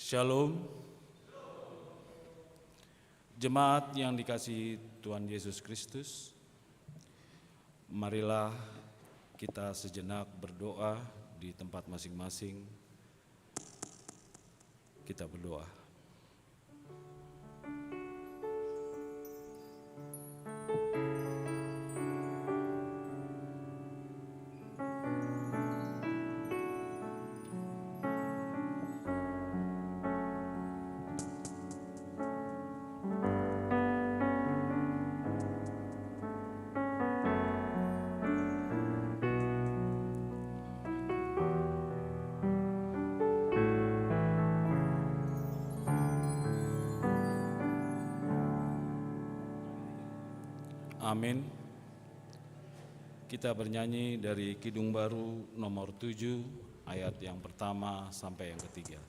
Shalom. Jemaat yang dikasihi Tuhan Yesus Kristus, marilah kita sejenak berdoa di tempat masing-masing. Kita berdoa. Amin. Kita bernyanyi dari Kidung Baru nomor 7 ayat yang pertama sampai yang ketiga.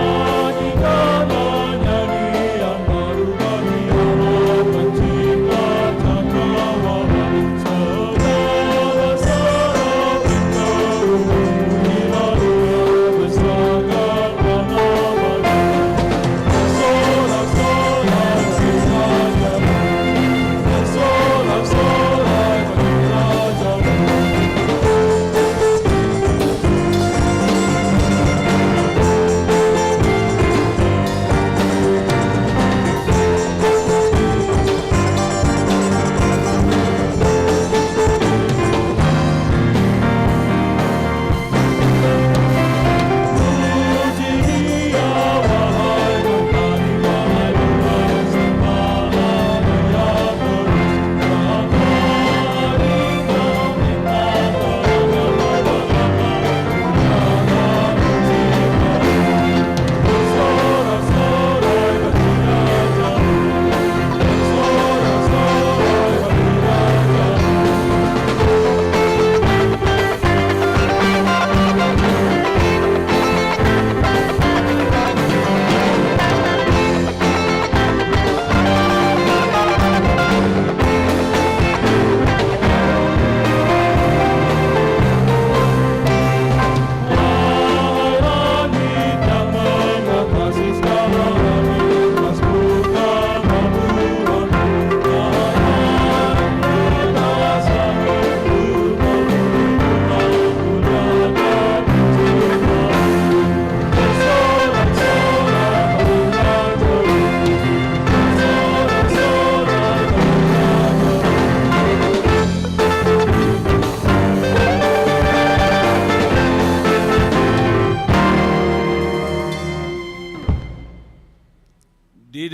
Nyanyikan nyanyian baru bagi Allah pencipta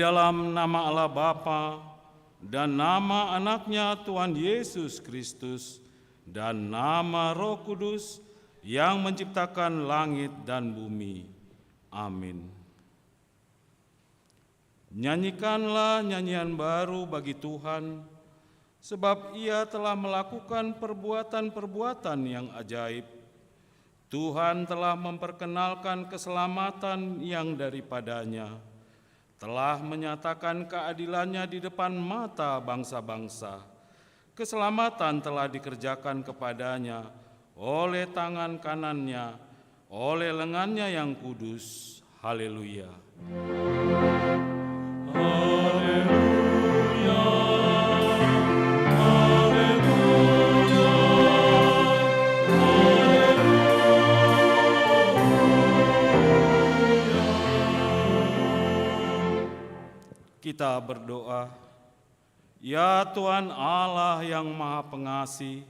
dalam nama Allah Bapa dan nama anaknya Tuhan Yesus Kristus dan nama Roh Kudus yang menciptakan langit dan bumi. Amin. Nyanyikanlah nyanyian baru bagi Tuhan, sebab Ia telah melakukan perbuatan-perbuatan yang ajaib. Tuhan telah memperkenalkan keselamatan yang daripadanya, telah menyatakan keadilannya di depan mata bangsa-bangsa. Keselamatan telah dikerjakan kepadanya oleh tangan kanannya, oleh lengannya yang kudus. Haleluya. Kita berdoa. Ya Tuhan Allah yang Maha Pengasih,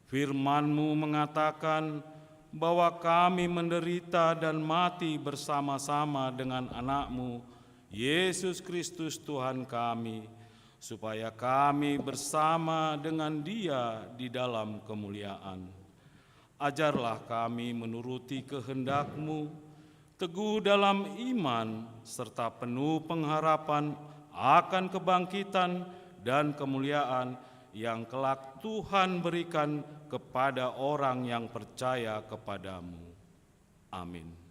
firman-Mu mengatakan bahwa kami menderita dan mati bersama-sama dengan anak-Mu, Yesus Kristus Tuhan kami, supaya kami bersama dengan Dia di dalam kemuliaan. Ajarlah kami menuruti kehendak-Mu, teguh dalam iman, serta penuh pengharapan akan kebangkitan dan kemuliaan yang kelak Tuhan berikan kepada orang yang percaya kepadamu. Amin.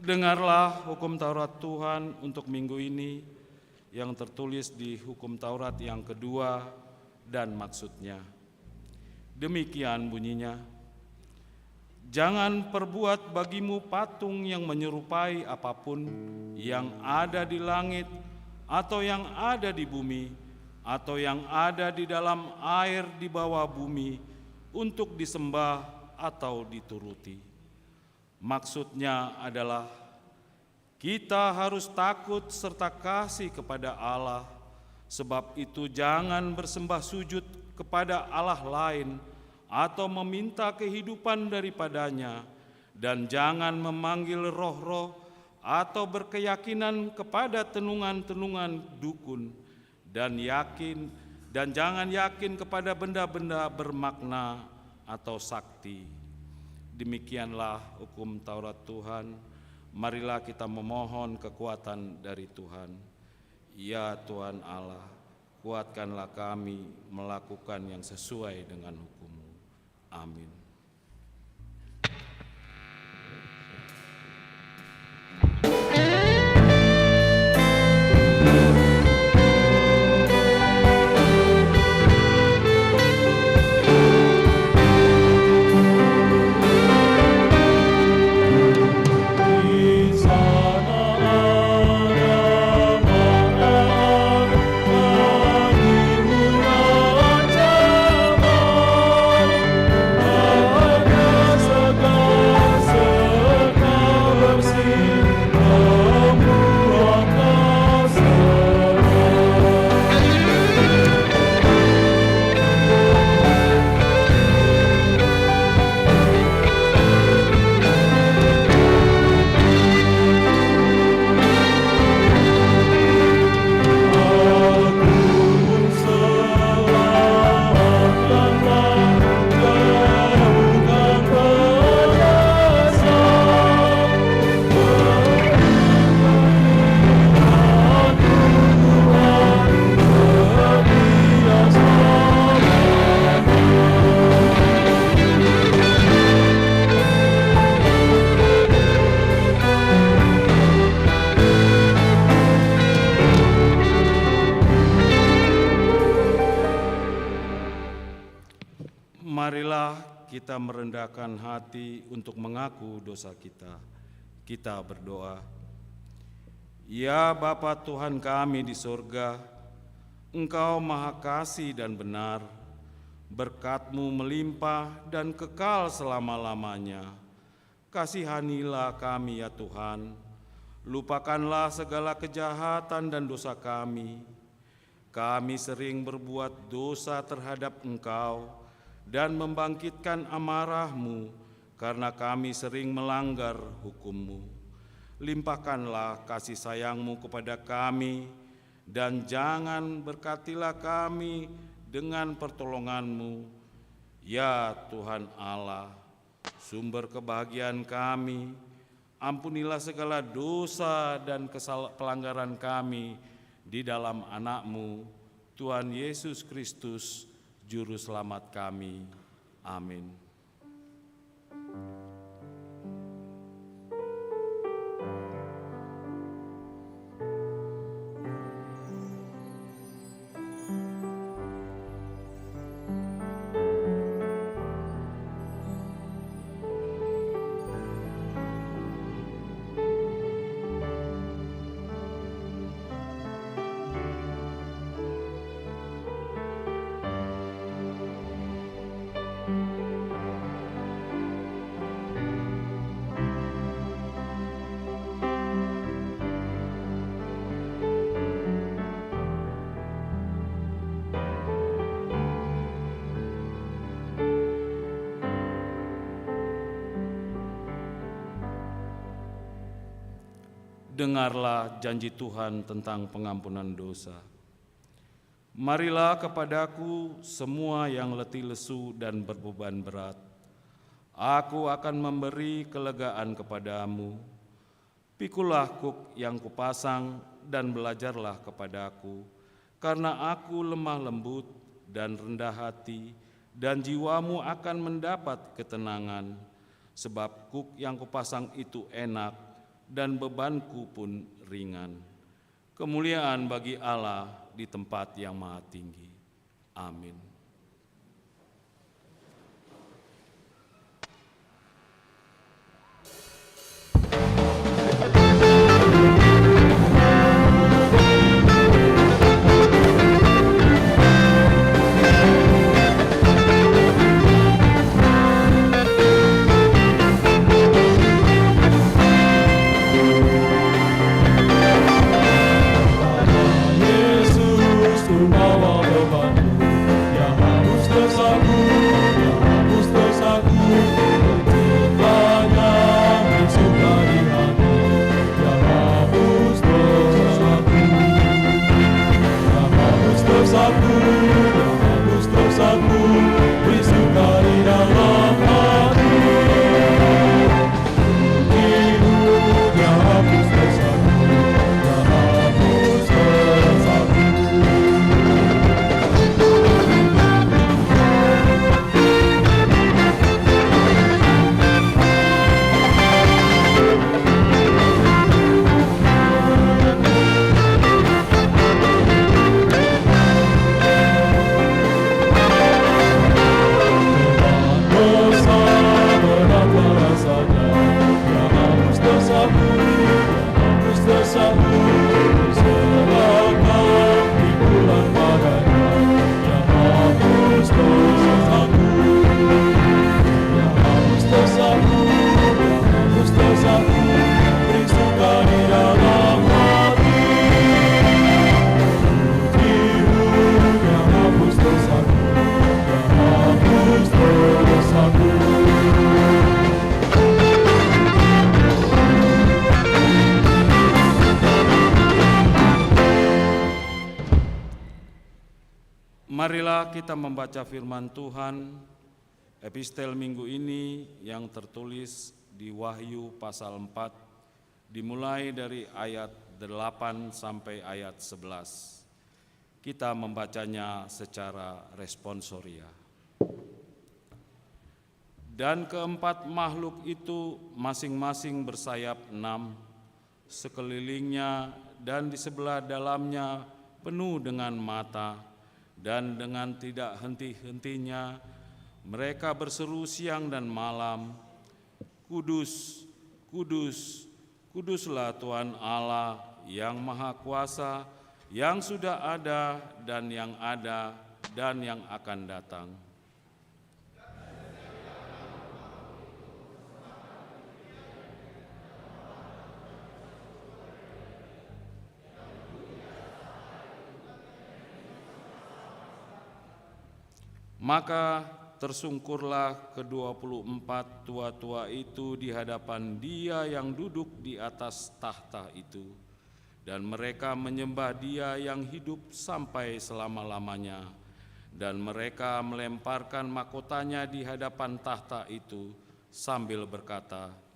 Dengarlah hukum Taurat Tuhan untuk minggu ini yang tertulis di hukum Taurat yang kedua dan maksudnya. Demikian bunyinya, jangan perbuat bagimu patung yang menyerupai apapun yang ada di langit atau yang ada di bumi atau yang ada di dalam air di bawah bumi untuk disembah atau dituruti. Maksudnya adalah kita harus takut serta kasih kepada Allah, sebab itu jangan bersembah sujud kepada Allah lain atau meminta kehidupan daripadanya, dan jangan memanggil roh-roh atau berkeyakinan kepada tenungan-tenungan dukun, dan jangan yakin kepada benda-benda bermakna atau sakti. Demikianlah hukum Taurat Tuhan. Marilah kita memohon kekuatan dari Tuhan. Ya Tuhan Allah, kuatkanlah kami melakukan yang sesuai dengan hukum-Mu. Amin. kita merendahkan hati untuk mengaku dosa kita. Kita berdoa. Ya Bapa Tuhan kami di sorga, Engkau Maha Kasih dan benar, berkat-Mu melimpah dan kekal selama-lamanya. Kasihanilah kami ya Tuhan, lupakanlah segala kejahatan dan dosa kami. Kami sering berbuat dosa terhadap Engkau dan membangkitkan amarah-Mu karena kami sering melanggar hukum-Mu. Limpahkanlah kasih sayang-Mu kepada kami, dan jangan berkatilah kami dengan pertolongan-Mu. Ya Tuhan Allah, sumber kebahagiaan kami, ampunilah segala dosa dan pelanggaran kami di dalam anak-Mu, Tuhan Yesus Kristus, Juru Selamat kami. Amin. Dengarlah janji Tuhan tentang pengampunan dosa. Marilah kepadaku semua yang letih lesu dan berbeban berat. Aku akan memberi kelegaan kepadamu. Pikulah kuk yang kupasang dan belajarlah kepadaku, karena aku lemah lembut dan rendah hati, dan jiwamu akan mendapat ketenangan. Sebab kuk yang kupasang itu enak, dan bebanku pun ringan. Kemuliaan bagi Allah di tempat yang maha tinggi. Amin. Marilah kita membaca firman Tuhan, epistel minggu ini yang tertulis di Wahyu pasal 4, dimulai dari ayat 8 sampai ayat 11. Kita membacanya secara responsoria. Dan keempat makhluk itu masing-masing bersayap 6, sekelilingnya dan di sebelah dalamnya penuh dengan mata, dan dengan tidak henti-hentinya Mereka berseru siang dan malam, Kudus, kudus, kuduslah Tuhan Allah yang Maha Kuasa, yang sudah ada dan yang akan datang. Maka tersungkurlah ke-24 tua-tua itu di hadapan Dia yang duduk di atas tahta itu, dan mereka menyembah Dia yang hidup sampai selama-lamanya, dan mereka melemparkan mahkotanya di hadapan tahta itu sambil berkata,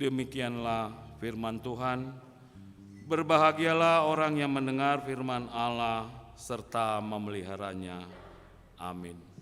demikianlah firman Tuhan. Berbahagialah orang yang mendengar firman Allah serta memeliharanya. Amin.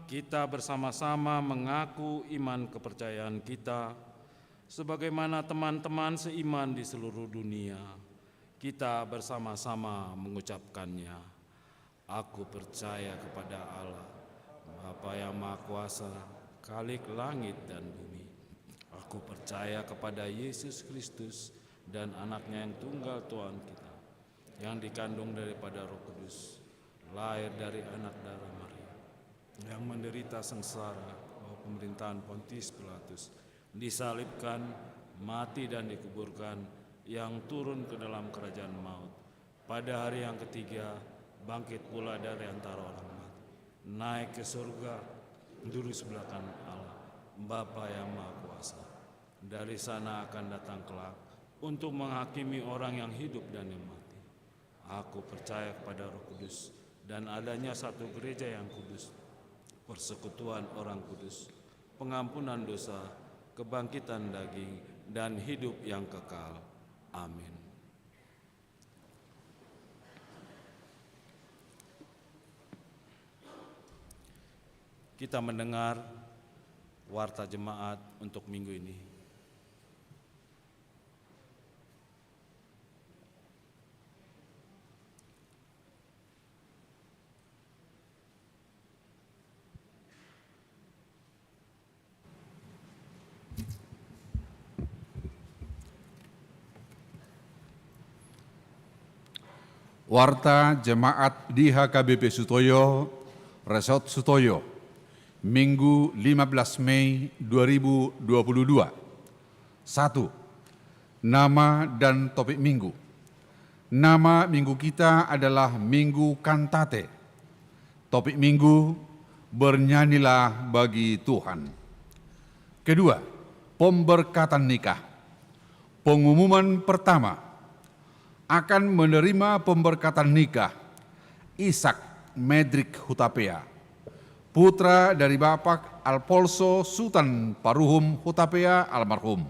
kita bersama-sama mengaku iman kepercayaan kita sebagaimana teman-teman seiman di seluruh dunia. Kita bersama-sama mengucapkannya. Aku percaya kepada Allah, Bapa yang Maha Kuasa, Khalik langit dan bumi. Aku percaya kepada Yesus Kristus dan anaknya yang tunggal Tuhan kita, yang dikandung daripada Roh Kudus, lahir dari anak darah Maria, yang menderita sengsara bawah pemerintahan Pontius Pilatus, disalibkan, mati dan dikuburkan, yang turun ke dalam kerajaan maut. Pada hari yang ketiga, bangkit pula dari antara orang mati, naik ke surga, duduk sebelah kanan Allah, Bapa yang Maha Kuasa. Dari sana akan datang kelak untuk menghakimi orang yang hidup dan yang mati. Aku percaya kepada Roh Kudus dan adanya satu gereja yang kudus, persekutuan orang kudus, pengampunan dosa, kebangkitan daging, dan hidup yang kekal. Amin. Kita mendengar warta jemaat untuk minggu ini. Warta Jemaat di HKBP Sutoyo, Resort Sutoyo, Minggu 15 Mei 2022. 1. Nama dan topik minggu. Nama minggu kita adalah Minggu Kantate. Topik minggu, bernyanyilah bagi Tuhan. Kedua, pemberkatan nikah. Pengumuman pertama, akan menerima pemberkatan nikah Ishak Medrik Hutapea, putra dari Bapak Alfonso Sultan Paruhum Hutapea almarhum,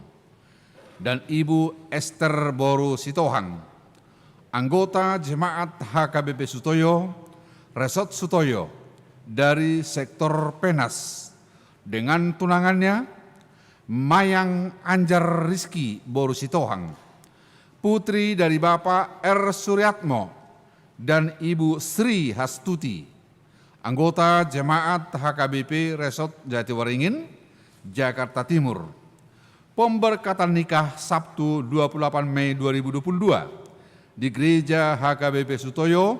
dan Ibu Esther Boru Sitohang, anggota Jemaat HKBP Sutoyo, Resort Sutoyo dari sektor Penas, dengan tunangannya Mayang Anjar Rizki Boru Sitohang, putri dari Bapak R. Suryatmo dan Ibu Sri Hastuti, anggota Jemaat HKBP Resort Jatiwaringin, Jakarta Timur. Pemberkatan nikah Sabtu 28 Mei 2022 di Gereja HKBP Sutoyo,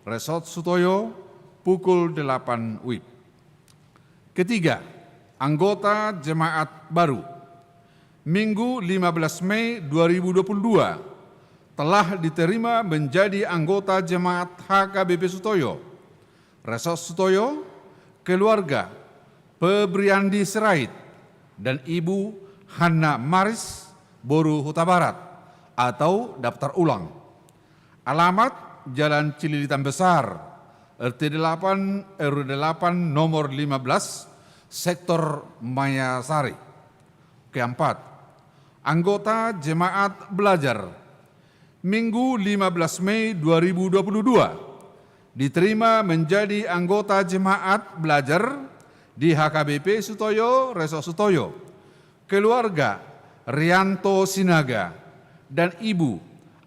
Resort Sutoyo, pukul 8 WIB. Ketiga, anggota Jemaat baru. Minggu 15 Mei 2022 telah diterima menjadi anggota Jemaat HKBP Sutoyo, Resort Sutoyo, keluarga Pebriandi Sirait dan Ibu Hanna Maris Boru Huta Barat atau daftar ulang. Alamat Jalan Cililitan Besar, RT 8 RW 8 nomor 15, Sektor Mayasari. Keempat, anggota Jemaat Belajar, Minggu 15 Mei 2022, diterima menjadi anggota Jemaat Belajar di HKBP Sutoyo, Resort Sutoyo, keluarga Rianto Sinaga dan Ibu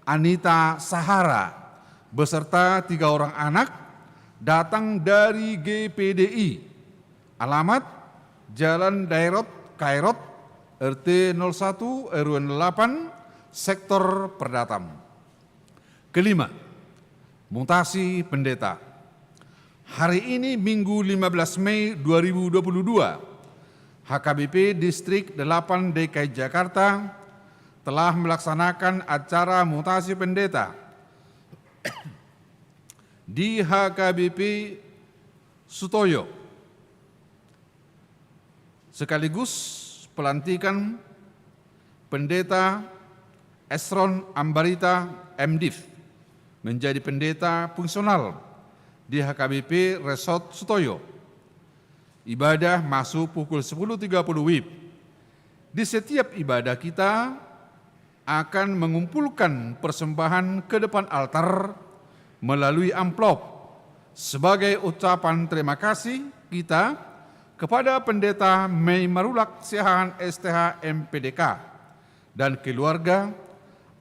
Anita Sahara, beserta 3 orang anak, datang dari GPDI. Alamat Jalan Daerot Kairot, RT 01 RW 8, Sektor Perdatam. Kelima, mutasi pendeta. Hari ini Minggu 15 Mei 2022, HKBP Distrik 8 DKI Jakarta telah melaksanakan acara mutasi pendeta di HKBP Sutoyo, sekaligus pelantikan Pendeta Esron Ambarita MDiv menjadi pendeta fungsional di HKBP Resort Sutoyo. Ibadah masuk pukul 10.30 WIB. Di setiap ibadah kita akan mengumpulkan persembahan ke depan altar melalui amplop sebagai ucapan terima kasih kita kepada Pendeta Mei Marulak Siahaan STH MPDK dan keluarga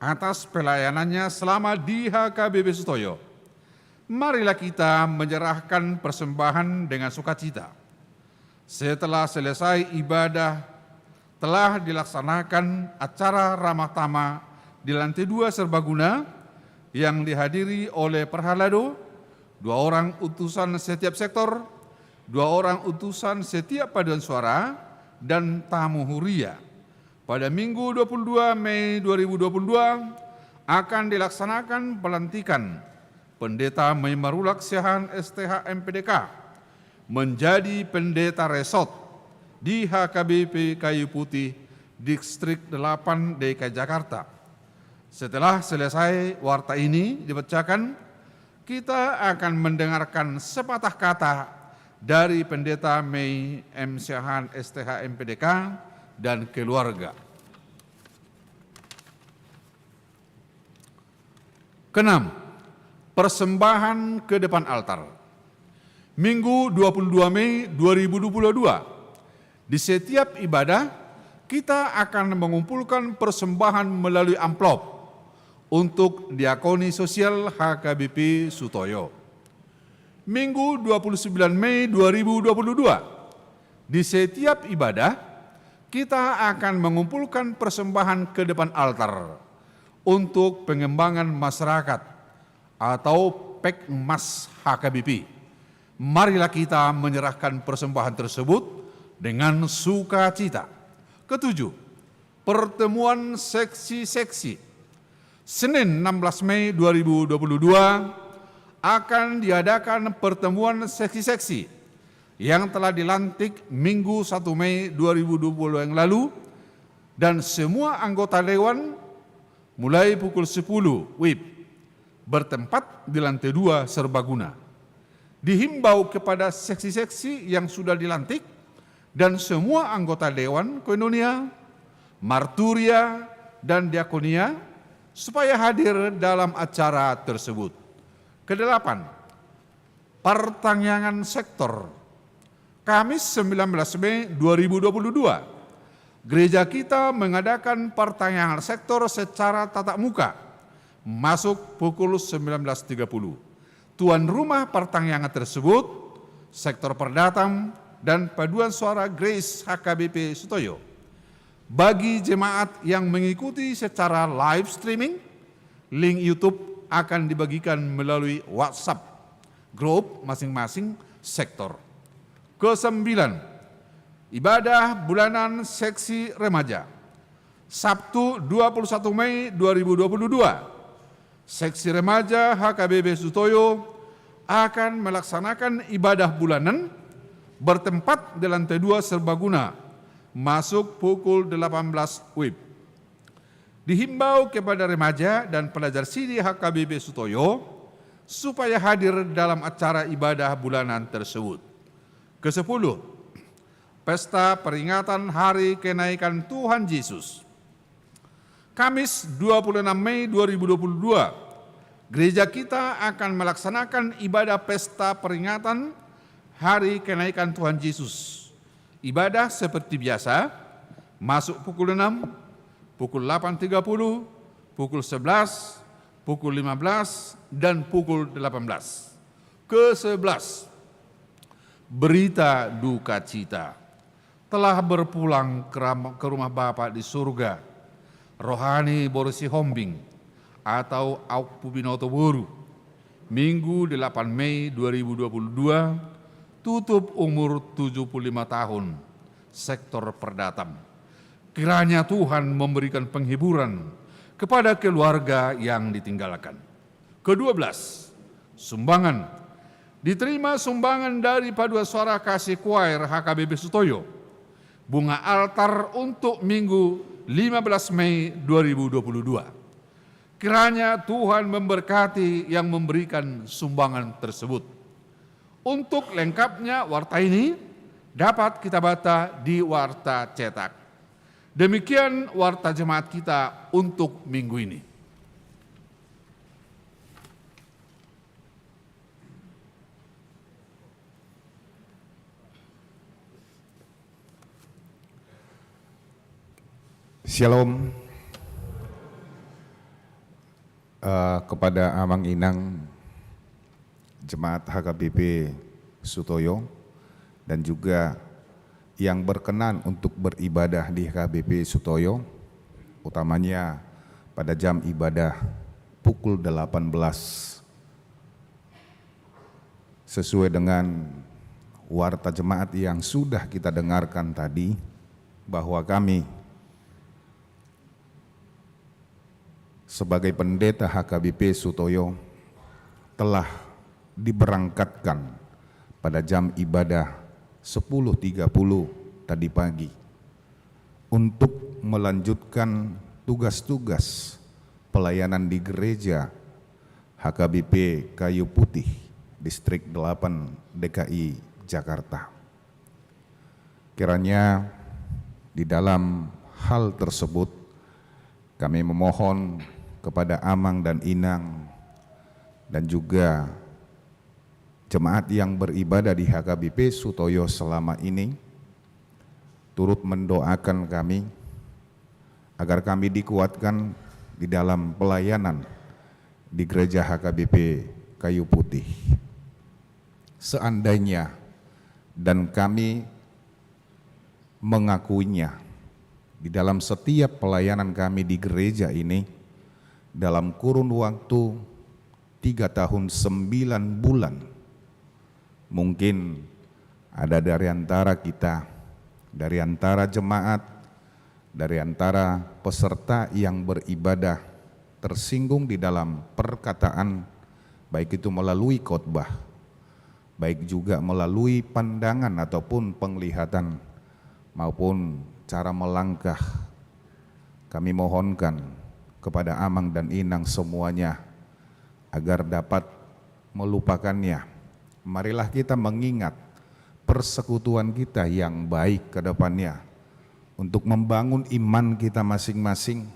atas pelayanannya selama di HKBP Sutoyo. Marilah kita menyerahkan persembahan dengan sukacita. Setelah selesai ibadah, telah dilaksanakan acara ramah tamah di lantai 2 Serbaguna yang dihadiri oleh Perhalado, 2 orang utusan setiap sektor, 2 orang utusan setiap paduan suara, dan tamu huria. Pada Minggu 22 Mei 2022 akan dilaksanakan pelantikan Pendeta Mei Marulak Siahaan STH MPDK menjadi pendeta resort di HKBP Kayu Putih, Distrik 8 DKI Jakarta. Setelah selesai warta ini dibacakan, kita akan mendengarkan sepatah kata dari Pendeta Mei M. Siahaan STH MPDK dan keluarga. Keenam, persembahan ke depan altar. Minggu 22 Mei 2022, di setiap ibadah kita akan mengumpulkan persembahan melalui amplop untuk diakoni sosial HKBP Sutoyo. Minggu 29 Mei 2022, di setiap ibadah kita akan mengumpulkan persembahan ke depan altar untuk pengembangan masyarakat atau Pekmas HKBP. Marilah kita menyerahkan persembahan tersebut dengan sukacita. Ketujuh, pertemuan seksi-seksi. Senin 16 Mei 2022 akan diadakan pertemuan seksi-seksi yang telah dilantik Minggu 1 Mei 2020 yang lalu, dan semua anggota Dewan mulai pukul 10 WIB bertempat di lantai 2 Serbaguna. Dihimbau kepada seksi-seksi yang sudah dilantik dan semua anggota Dewan Koinonia, Marturia, dan Diakonia supaya hadir dalam acara tersebut. Kedelapan, pertanyaan sektor. Kamis 19 Mei 2022, gereja kita mengadakan pertanyaan sektor secara tatap muka, masuk pukul 19.30. Tuan rumah pertanyaan tersebut, sektor Perdatam dan paduan suara Grace HKBP Sutoyo. Bagi jemaat yang mengikuti secara live streaming, link YouTube akan dibagikan melalui WhatsApp grup masing-masing sektor. Kesembilan, ibadah bulanan seksi remaja. Sabtu 21 Mei 2022, seksi remaja HKBP Sutoyo akan melaksanakan ibadah bulanan bertempat di lantai 2 Serbaguna, masuk pukul 18 WIB. Dihimbau kepada remaja dan pelajar sidi HKBP Sutoyo supaya hadir dalam acara ibadah bulanan tersebut. Ke-10, pesta peringatan Hari Kenaikan Tuhan Yesus. Kamis 26 Mei 2022, gereja kita akan melaksanakan ibadah pesta peringatan Hari Kenaikan Tuhan Yesus. Ibadah seperti biasa, masuk pukul 6, pukul 8.30, pukul 11, pukul 15, dan pukul 18. Ke-11, berita duka cita. Telah berpulang ke rumah Bapa di surga, Rohani Borisi Hombing atau Auk Pubinoto Boru, Minggu 8 Mei 2022, tutup umur 75 tahun, sektor Perdatam. Kiranya Tuhan memberikan penghiburan kepada keluarga yang ditinggalkan. Ke-12, sumbangan. Diterima sumbangan dari paduan suara kasih choir HKBP Sutoyo. Bunga altar untuk Minggu 15 Mei 2022. Kiranya Tuhan memberkati yang memberikan sumbangan tersebut. Untuk lengkapnya warta ini dapat kita baca di warta cetak. Demikian warta jemaat kita untuk minggu ini. Shalom kepada Amang Inang Jemaat HKBP Sutoyo dan juga yang berkenan untuk beribadah di HKBP Sutoyo, utamanya pada jam ibadah pukul 18 sesuai dengan warta jemaat yang sudah kita dengarkan tadi, bahwa kami sebagai pendeta HKBP Sutoyo telah diberangkatkan pada jam ibadah 10.30 tadi pagi untuk melanjutkan tugas-tugas pelayanan di gereja HKBP Kayu Putih, Distrik 8 DKI Jakarta. Kiranya di dalam hal tersebut kami memohon kepada Amang dan Inang dan juga jemaat yang beribadah di HKBP Sutoyo selama ini turut mendoakan kami agar kami dikuatkan di dalam pelayanan di gereja HKBP Kayu Putih. Seandainya dan kami mengakuinya di dalam setiap pelayanan kami di gereja ini dalam kurun waktu 3 tahun 9 bulan, mungkin ada dari antara kita, dari antara jemaat, dari antara peserta yang beribadah tersinggung di dalam perkataan, baik itu melalui khotbah, baik juga melalui pandangan ataupun penglihatan maupun cara melangkah. Kami mohonkan kepada Amang dan Inang semuanya agar dapat melupakannya. Marilah kita mengingat persekutuan kita yang baik ke depannya untuk membangun iman kita masing-masing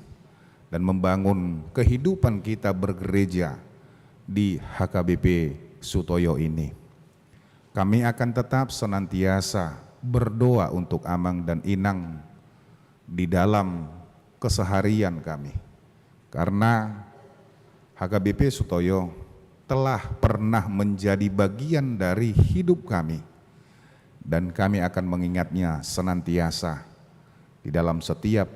dan membangun kehidupan kita bergereja di HKBP Sutoyo ini. Kami akan tetap senantiasa berdoa untuk Amang dan Inang di dalam keseharian kami, karena HKBP Sutoyo telah pernah menjadi bagian dari hidup kami dan kami akan mengingatnya senantiasa di dalam setiap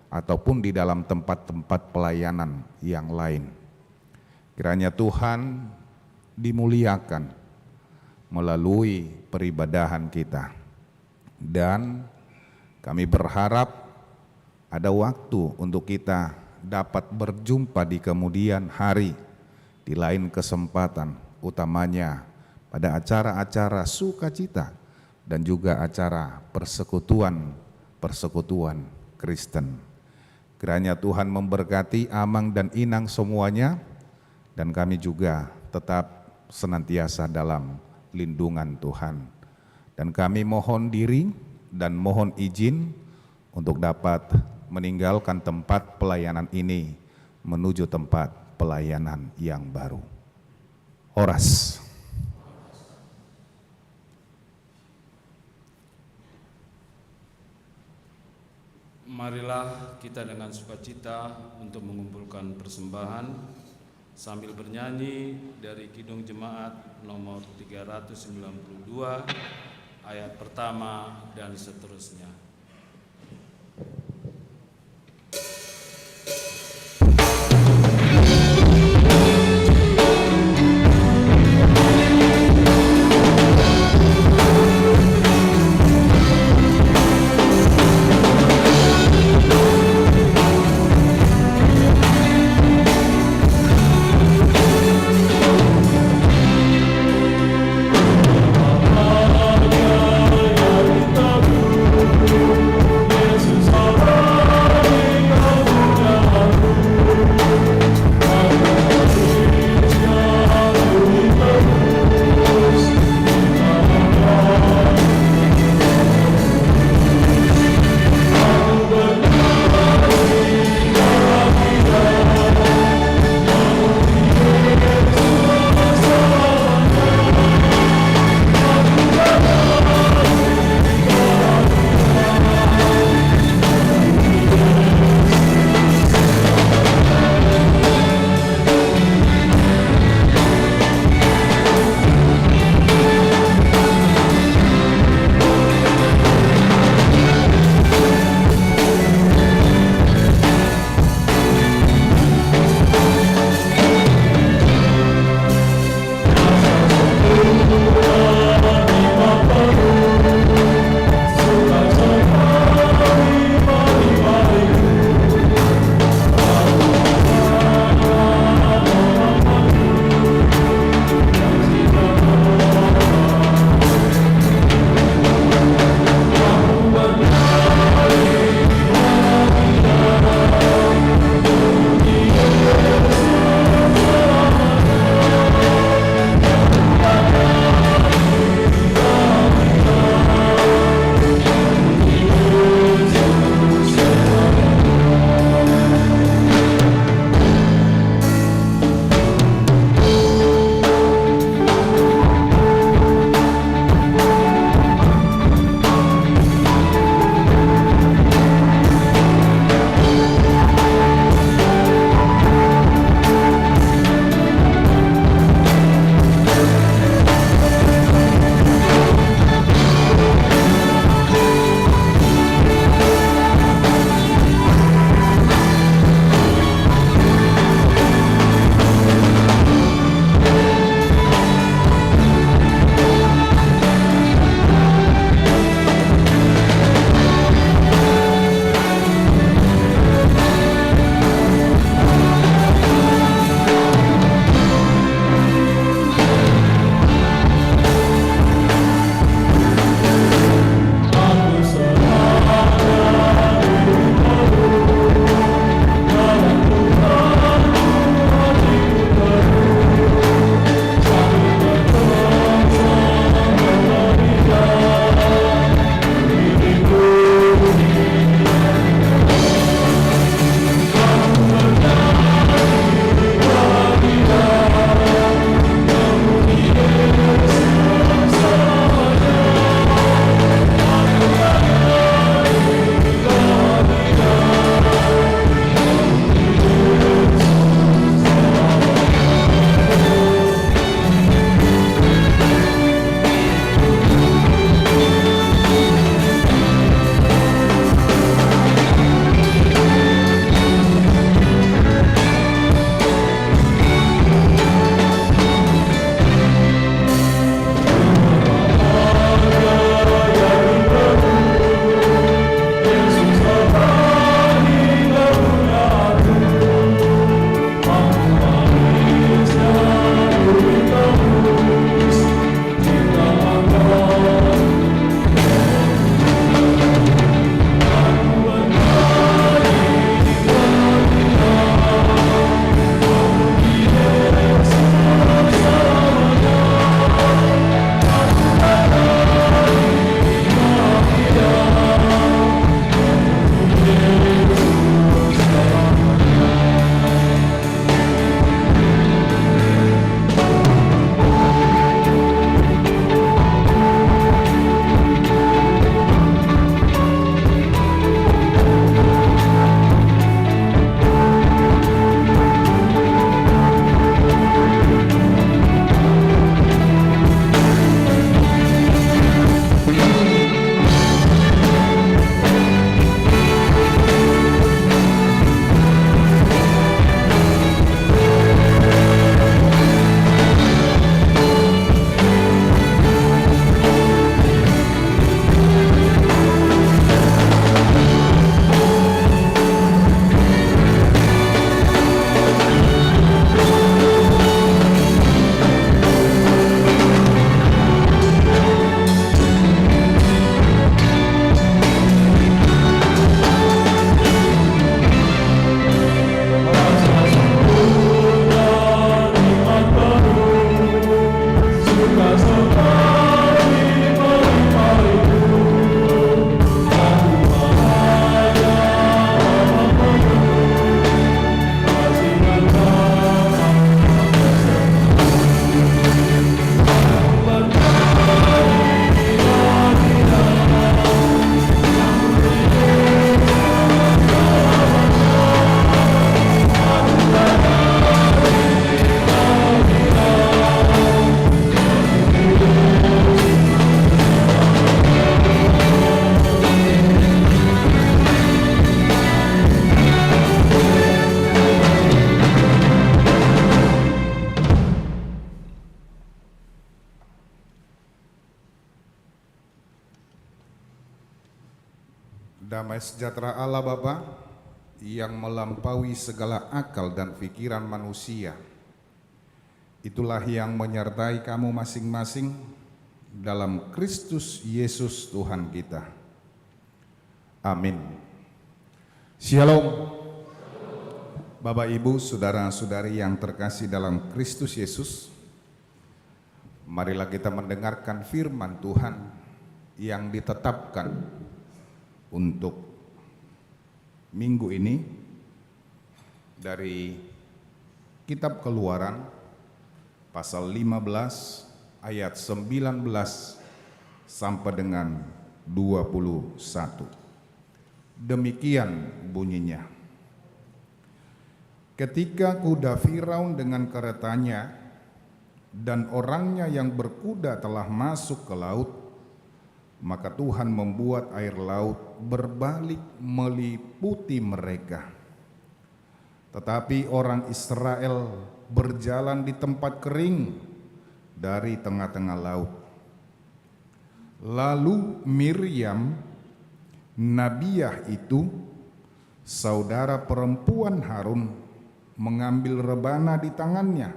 ataupun di dalam tempat-tempat pelayanan yang lain. Kiranya Tuhan dimuliakan melalui peribadahan kita, dan kami berharap ada waktu untuk kita dapat berjumpa di kemudian hari di lain kesempatan, utamanya pada acara-acara sukacita dan juga acara persekutuan Kristen. Kiranya Tuhan memberkati Amang dan Inang semuanya, dan kami juga tetap senantiasa dalam lindungan Tuhan. Dan kami mohon diri dan mohon izin untuk dapat meninggalkan tempat pelayanan ini menuju tempat pelayanan yang baru. Horas. Marilah kita dengan sukacita untuk mengumpulkan persembahan sambil bernyanyi dari Kidung Jemaat nomor 392 ayat pertama dan seterusnya. Damai sejahtera Allah Bapa yang melampaui segala akal dan pikiran manusia, itulah yang menyertai kamu masing-masing dalam Kristus Yesus Tuhan kita. Amin. Shalom. Bapak, Ibu, saudara-saudari yang terkasih dalam Kristus Yesus, marilah kita mendengarkan firman Tuhan yang ditetapkan untuk minggu ini dari Kitab Keluaran pasal 15 ayat 19 sampai dengan 21. Demikian bunyinya. Ketika kuda Firaun dengan keretanya dan orangnya yang berkuda telah masuk ke laut, maka Tuhan membuat air laut berbalik meliputi mereka. Tetapi orang Israel berjalan di tempat kering dari tengah-tengah laut. Lalu Miriam, Nabiah itu, saudara perempuan Harun, mengambil rebana di tangannya,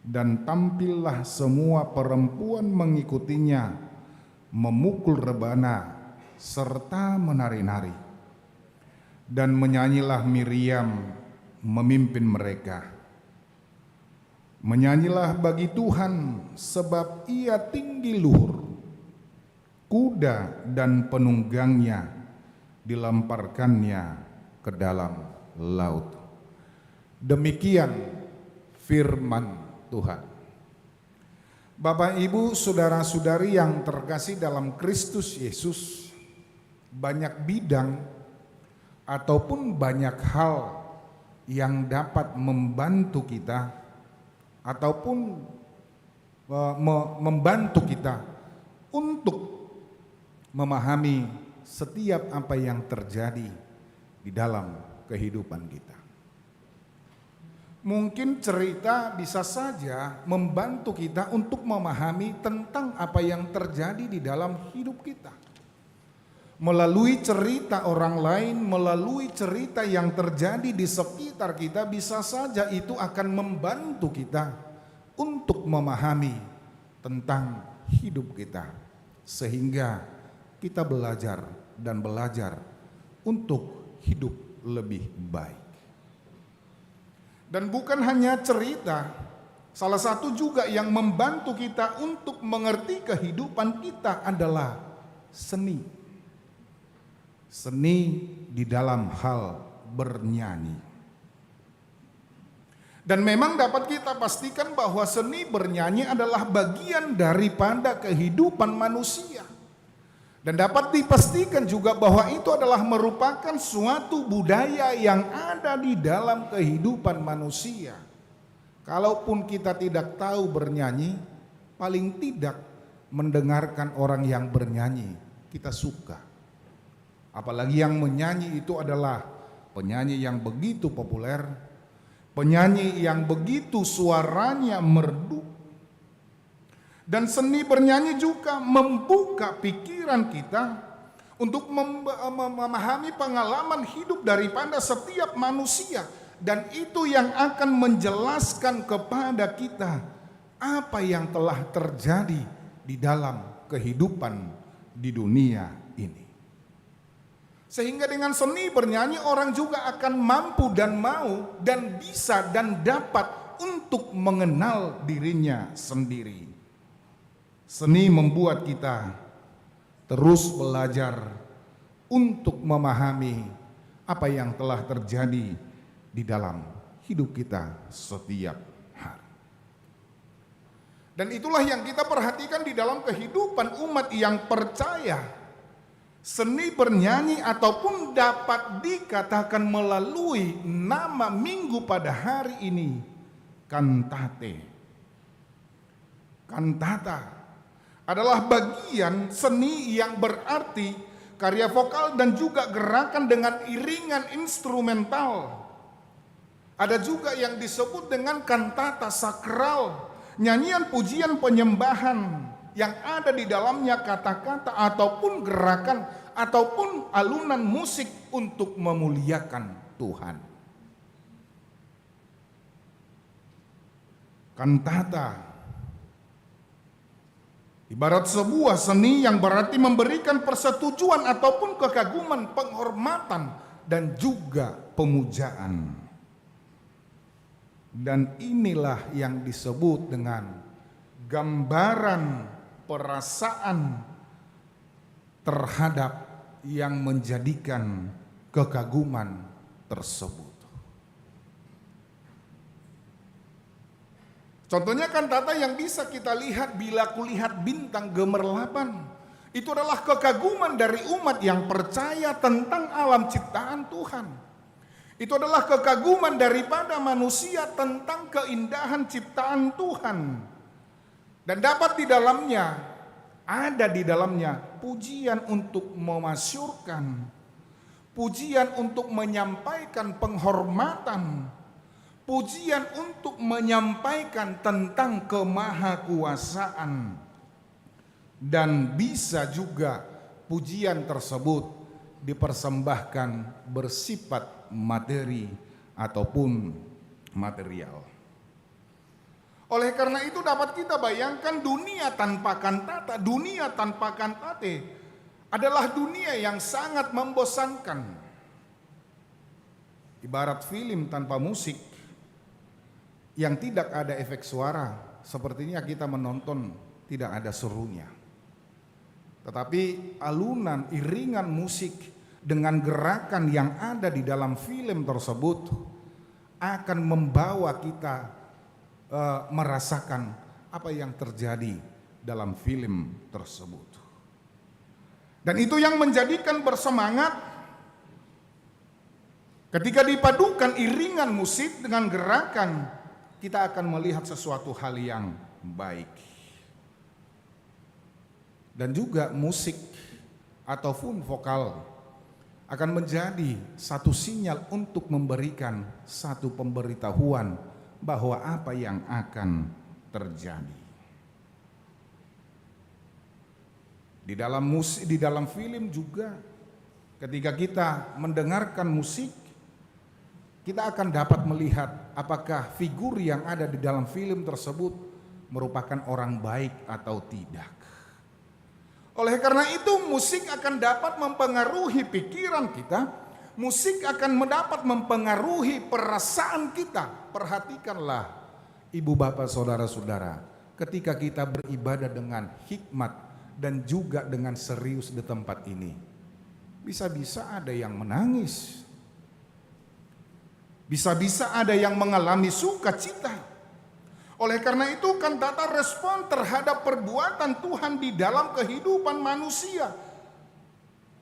dan tampillah semua perempuan mengikutinya memukul rebana serta menari-nari. Dan menyanyilah Miriam memimpin mereka. Menyanyilah bagi Tuhan sebab ia tinggi luhur. Kuda dan penunggangnya dilemparkannya ke dalam laut. Demikian firman Tuhan. Bapak, Ibu, saudara-saudari yang terkasih dalam Kristus Yesus, banyak bidang ataupun banyak hal yang dapat membantu kita ataupun membantu kita untuk memahami setiap apa yang terjadi di dalam kehidupan kita. Mungkin cerita bisa saja membantu kita untuk memahami tentang apa yang terjadi di dalam hidup kita. Melalui cerita orang lain, melalui cerita yang terjadi di sekitar kita, bisa saja itu akan membantu kita untuk memahami tentang hidup kita. Sehingga kita belajar dan belajar untuk hidup lebih baik. Dan bukan hanya cerita, salah satu juga yang membantu kita untuk mengerti kehidupan kita adalah seni. Seni di dalam hal bernyanyi. Dan memang dapat kita pastikan bahwa seni bernyanyi adalah bagian daripada kehidupan manusia. Dan dapat dipastikan juga bahwa itu adalah merupakan suatu budaya yang ada di dalam kehidupan manusia. Kalaupun kita tidak tahu bernyanyi, paling tidak mendengarkan orang yang bernyanyi, kita suka. Apalagi yang menyanyi itu adalah penyanyi yang begitu populer, penyanyi yang begitu suaranya merdu. Dan seni bernyanyi juga membuka pikiran kita untuk memahami pengalaman hidup daripada setiap manusia. Dan itu yang akan menjelaskan kepada kita apa yang telah terjadi di dalam kehidupan di dunia ini. Sehingga dengan seni bernyanyi orang juga akan mampu dan mau dan bisa dan dapat untuk mengenal dirinya sendiri. Seni membuat kita terus belajar untuk memahami apa yang telah terjadi di dalam hidup kita setiap hari. Dan itulah yang kita perhatikan di dalam kehidupan umat yang percaya. Seni bernyanyi ataupun dapat dikatakan melalui nama minggu pada hari ini, kantate. Kantata adalah bagian seni yang berarti karya vokal dan juga gerakan dengan iringan instrumental. Ada juga yang disebut dengan kantata sakral, nyanyian pujian penyembahan yang ada di dalamnya kata-kata ataupun gerakan ataupun alunan musik untuk memuliakan Tuhan. Kantata ibarat sebuah seni yang berarti memberikan persetujuan ataupun kekaguman, penghormatan, dan juga pemujaan. Dan inilah yang disebut dengan gambaran perasaan terhadap yang menjadikan kekaguman tersebut. Contohnya kantata yang bisa kita lihat, bila kulihat bintang gemerlapan. Itu adalah kekaguman dari umat yang percaya tentang alam ciptaan Tuhan. Itu adalah kekaguman daripada manusia tentang keindahan ciptaan Tuhan. Dan dapat di dalamnya, ada di dalamnya pujian untuk memasyurkan, pujian untuk menyampaikan penghormatan, pujian untuk menyampaikan tentang kemahakuasaan. Dan bisa juga pujian tersebut dipersembahkan bersifat materi ataupun material. Oleh karena itu dapat kita bayangkan dunia tanpa kantata, dunia tanpa kantate adalah dunia yang sangat membosankan. Ibarat film tanpa musik yang tidak ada efek suara, sepertinya kita menonton tidak ada serunya. Tetapi alunan iringan musik dengan gerakan yang ada di dalam film tersebut akan membawa kita merasakan apa yang terjadi dalam film tersebut. Dan itu yang menjadikan bersemangat ketika dipadukan iringan musik dengan gerakan, kita akan melihat sesuatu hal yang baik. Dan juga musik ataupun vokal akan menjadi satu sinyal untuk memberikan satu pemberitahuan bahwa apa yang akan terjadi. Di dalam film juga ketika kita mendengarkan musik, kita akan dapat melihat apakah figur yang ada di dalam film tersebut merupakan orang baik atau tidak. Oleh karena itu musik akan dapat mempengaruhi pikiran kita, musik akan dapat mempengaruhi perasaan kita. Perhatikanlah ibu bapak saudara-saudara, ketika kita beribadah dengan hikmat dan juga dengan serius di tempat ini, bisa-bisa ada yang menangis, bisa-bisa ada yang mengalami sukacita. Oleh karena itu kantata respon terhadap perbuatan Tuhan di dalam kehidupan manusia.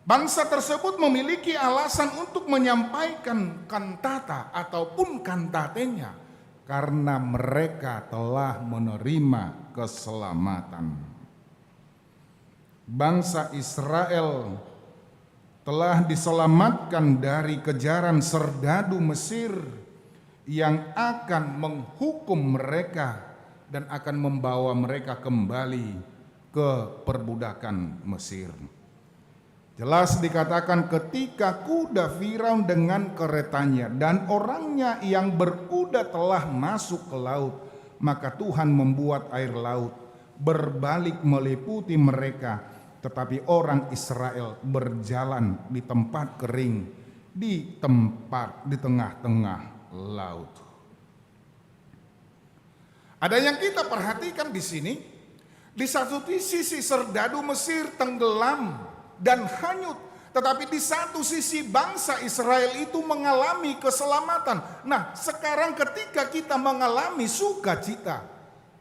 Bangsa tersebut memiliki alasan untuk menyampaikan kantata ataupun kantatenya karena mereka telah menerima keselamatan. Bangsa Israel telah diselamatkan dari kejaran serdadu Mesir yang akan menghukum mereka dan akan membawa mereka kembali ke perbudakan Mesir. Jelas dikatakan ketika kuda Firaun dengan keretanya dan orangnya yang berkuda telah masuk ke laut, maka Tuhan membuat air laut berbalik meliputi mereka, tetapi orang Israel berjalan di tempat kering, di tengah-tengah laut. Ada yang kita perhatikan di sini, di satu sisi serdadu Mesir tenggelam dan hanyut, tetapi di satu sisi bangsa Israel itu mengalami keselamatan. Nah, sekarang ketika kita mengalami sukacita,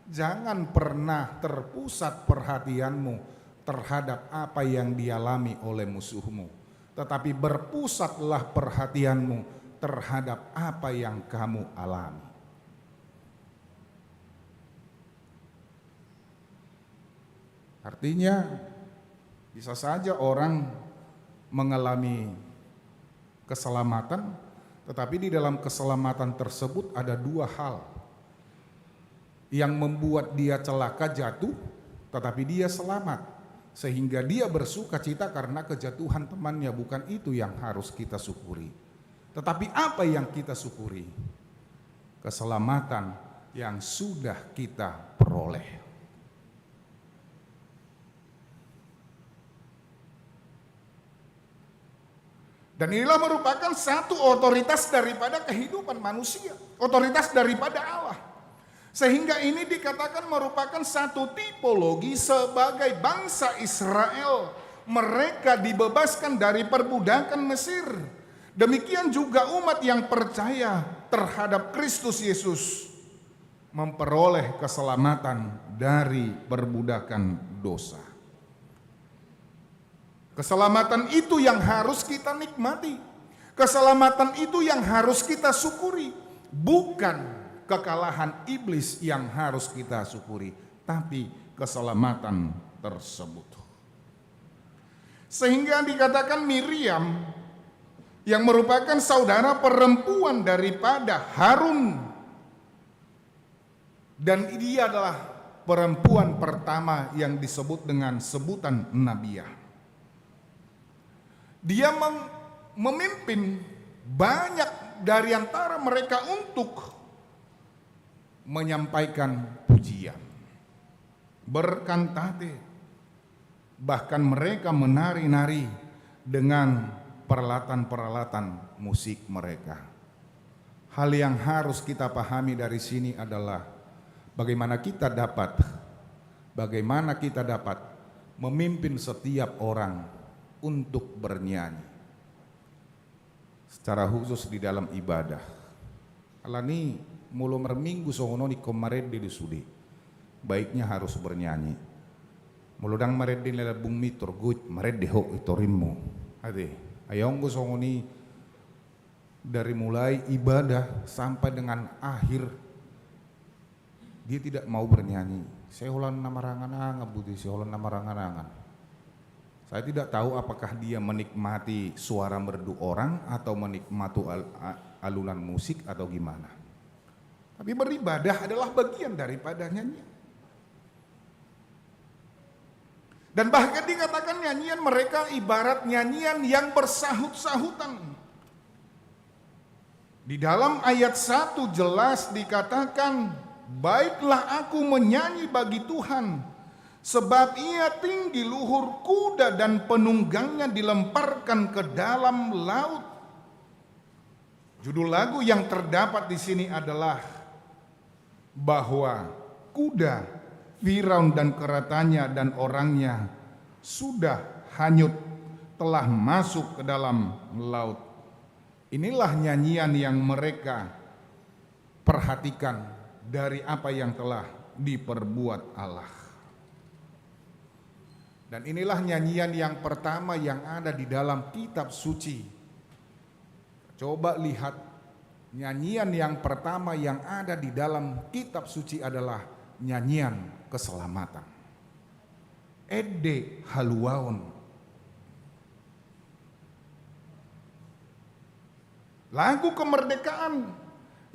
jangan pernah terpusat perhatianmu terhadap apa yang dialami oleh musuhmu, tetapi berpusatlah perhatianmu terhadap apa yang kamu alami. Artinya bisa saja orang mengalami keselamatan, tetapi di dalam keselamatan tersebut ada dua hal yang membuat dia celaka jatuh, tetapi dia selamat. sehingga dia bersuka cita karena kejatuhan temannya. Bukan itu yang harus kita syukuri. Tetapi apa yang kita syukuri? Keselamatan yang sudah kita peroleh. Dan inilah merupakan satu otoritas daripada kehidupan manusia, otoritas daripada Allah. Sehingga ini dikatakan merupakan satu tipologi sebagai bangsa Israel. Mereka dibebaskan dari perbudakan Mesir. Demikian juga umat yang percaya terhadap Kristus Yesus memperoleh keselamatan dari perbudakan dosa. Keselamatan itu yang harus kita nikmati. Keselamatan itu yang harus kita syukuri. Bukan kekalahan iblis yang harus kita syukuri, tapi keselamatan tersebut. Sehingga dikatakan Miriam yang merupakan saudara perempuan daripada Harun, dan dia adalah perempuan pertama yang disebut dengan sebutan Nabiah. Dia memimpin banyak dari antara mereka untuk menyampaikan pujian, berkantate, bahkan mereka menari-nari dengan peralatan-peralatan musik mereka. Hal yang harus kita pahami dari sini adalah bagaimana kita dapat memimpin setiap orang untuk bernyanyi secara khusus di dalam ibadah. Alani mulu merminggu sono ni komarede di sudi. Baiknya harus bernyanyi. Muludang marede nila bumi torgut marede ho itorimmu. Ade, ayong sono ni dari mulai ibadah sampai dengan akhir dia tidak mau bernyanyi. Saya ulan namarangan-angan budi, saya ulan namarangan-angan. Saya tidak tahu apakah dia menikmati suara merdu orang atau menikmati alunan musik atau gimana. Tapi beribadah adalah bagian daripada nyanyian. Dan bahkan dikatakan nyanyian mereka ibarat nyanyian yang bersahut-sahutan. Di dalam ayat 1 jelas dikatakan, baiklah aku menyanyi bagi Tuhan, sebab ia tinggi luhur kuda dan penunggangnya dilemparkan ke dalam laut. Judul lagu yang terdapat di sini adalah bahwa kuda Firaun dan keretanya dan orangnya sudah hanyut, telah masuk ke dalam laut. Inilah nyanyian yang mereka perhatikan dari apa yang telah diperbuat Allah. Dan inilah nyanyian yang pertama yang ada di dalam kitab suci. Coba lihat, nyanyian yang pertama yang ada di dalam kitab suci adalah nyanyian keselamatan. Ede haluaun. Lagu kemerdekaan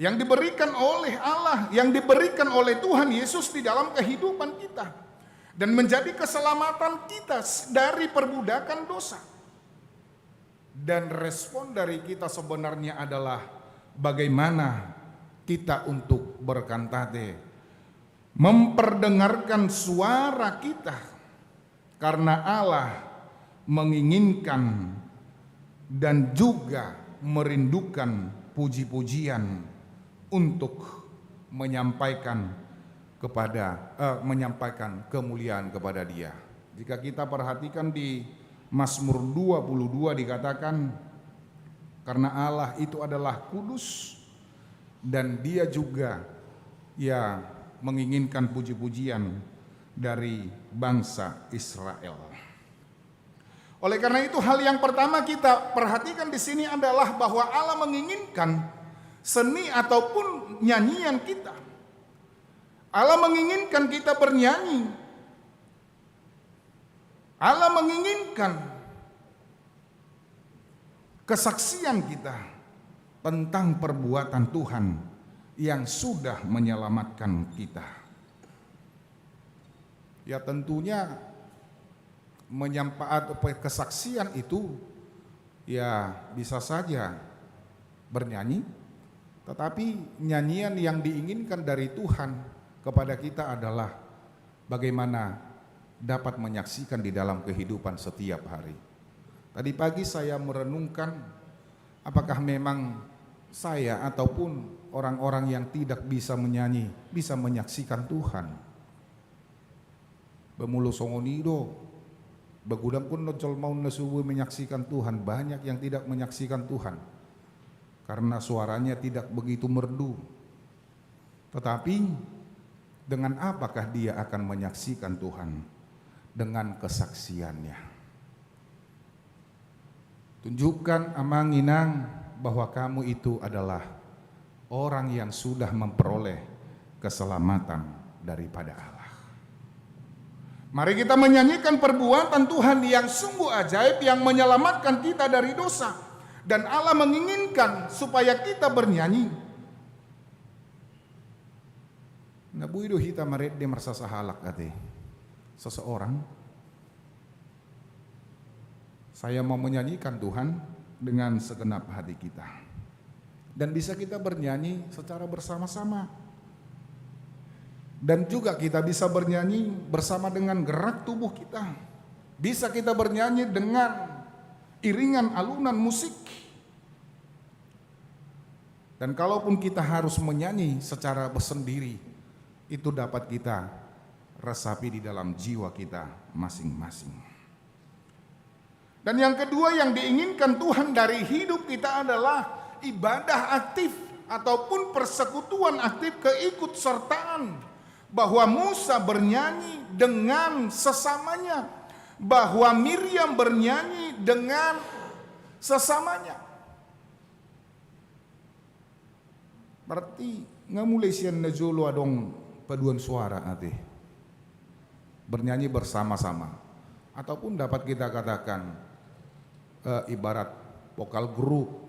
yang diberikan oleh Allah, yang diberikan oleh Tuhan Yesus di dalam kehidupan kita. Dan menjadi keselamatan kita dari perbudakan dosa. Dan respon dari kita sebenarnya adalah bagaimana kita untuk berkantate, memperdengarkan suara kita, karena Allah menginginkan dan juga merindukan puji-pujian untuk menyampaikan kemuliaan kepada Dia. Jika kita perhatikan di Mazmur 22 dikatakan, karena Allah itu adalah kudus dan Dia juga menginginkan puji-pujian dari bangsa Israel. Oleh karena itu, hal yang pertama kita perhatikan di sini adalah bahwa Allah menginginkan seni ataupun nyanyian kita. Allah menginginkan kita bernyanyi. Allah menginginkan kesaksian kita tentang perbuatan Tuhan yang sudah menyelamatkan kita. Ya tentunya menyampaikan kesaksian itu ya bisa saja bernyanyi, tetapi nyanyian yang diinginkan dari Tuhan kepada kita adalah bagaimana dapat menyaksikan di dalam kehidupan setiap hari. Tadi pagi saya merenungkan apakah memang saya ataupun orang-orang yang tidak bisa menyanyi bisa menyaksikan Tuhan. Bemulu songonido, begudang pun nocol mau nesubu menyaksikan Tuhan. Banyak yang tidak menyaksikan Tuhan karena suaranya tidak begitu merdu. Tetapi dengan apakah dia akan menyaksikan Tuhan? Dengan kesaksiannya. Tunjukkan amang inang bahwa kamu itu adalah orang yang sudah memperoleh keselamatan daripada Allah. Mari kita menyanyikan perbuatan Tuhan yang sungguh ajaib, yang menyelamatkan kita dari dosa. Dan Allah menginginkan supaya kita bernyanyi. Nabuido hita maret de merasa sahalak ate. Seseorang, saya mau menyanyikan Tuhan dengan segenap hati kita. Dan bisa kita bernyanyi secara bersama-sama. Dan juga kita bisa bernyanyi bersama dengan gerak tubuh kita. Bisa kita bernyanyi dengan iringan alunan musik. Dan kalaupun kita harus menyanyi secara bersendiri, itu dapat kita resapi di dalam jiwa kita masing-masing. Dan yang kedua yang diinginkan Tuhan dari hidup kita adalah ibadah aktif ataupun persekutuan aktif, keikutsertaan. Bahwa Musa bernyanyi dengan sesamanya, bahwa Miriam bernyanyi dengan sesamanya. Berarti nggak mulai sian najolo adong paduan suara ate, bernyanyi bersama-sama, ataupun dapat kita katakan ibarat vokal grup.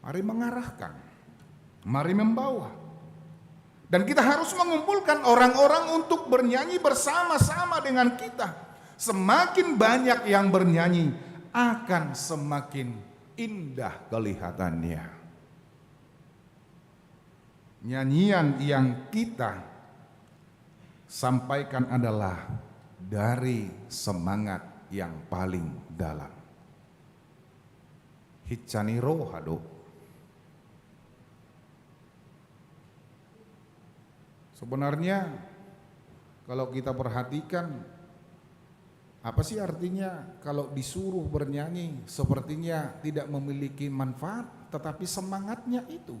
Mari mengarahkan, mari membawa. Dan kita harus mengumpulkan orang-orang untuk bernyanyi bersama-sama dengan kita. Semakin banyak yang bernyanyi, akan semakin indah kelihatannya. Nyanyian yang kita sampaikan adalah dari semangat yang paling dalam. Hicani rohado. Sebenarnya kalau kita perhatikan, apa sih artinya kalau disuruh bernyanyi sepertinya tidak memiliki manfaat, tetapi semangatnya itu.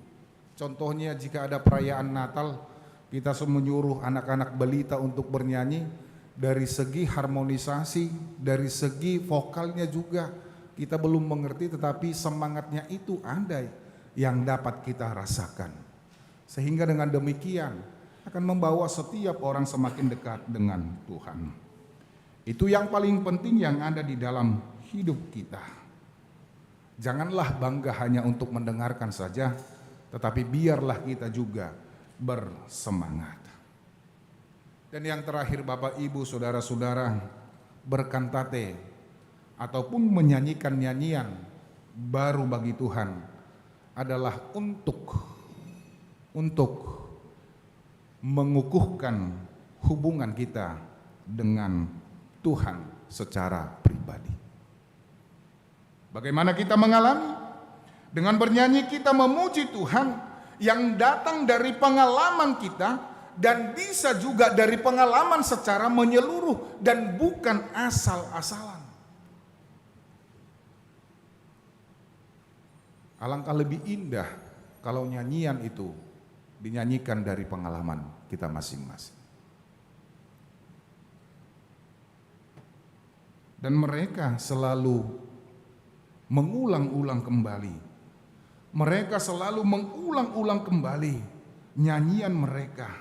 Contohnya jika ada perayaan Natal, kita menyuruh anak-anak balita untuk bernyanyi, dari segi harmonisasi, dari segi vokalnya juga kita belum mengerti, tetapi semangatnya itu ada yang dapat kita rasakan. Sehingga dengan demikian akan membawa setiap orang semakin dekat dengan Tuhan. Itu yang paling penting yang ada di dalam hidup kita. Janganlah bangga hanya untuk mendengarkan saja, tetapi biarlah kita juga bersemangat. Dan yang terakhir Bapak Ibu Saudara-saudara, berkantate ataupun menyanyikan nyanyian baru bagi Tuhan adalah untuk mengukuhkan hubungan kita dengan Tuhan secara pribadi. Bagaimana kita mengalami? Dengan bernyanyi kita memuji Tuhan yang datang dari pengalaman kita dan bisa juga dari pengalaman secara menyeluruh dan bukan asal-asalan. Alangkah lebih indah kalau nyanyian itu dinyanyikan dari pengalaman kita masing-masing. Dan mereka selalu mengulang-ulang kembali. Mereka selalu mengulang-ulang kembali nyanyian mereka.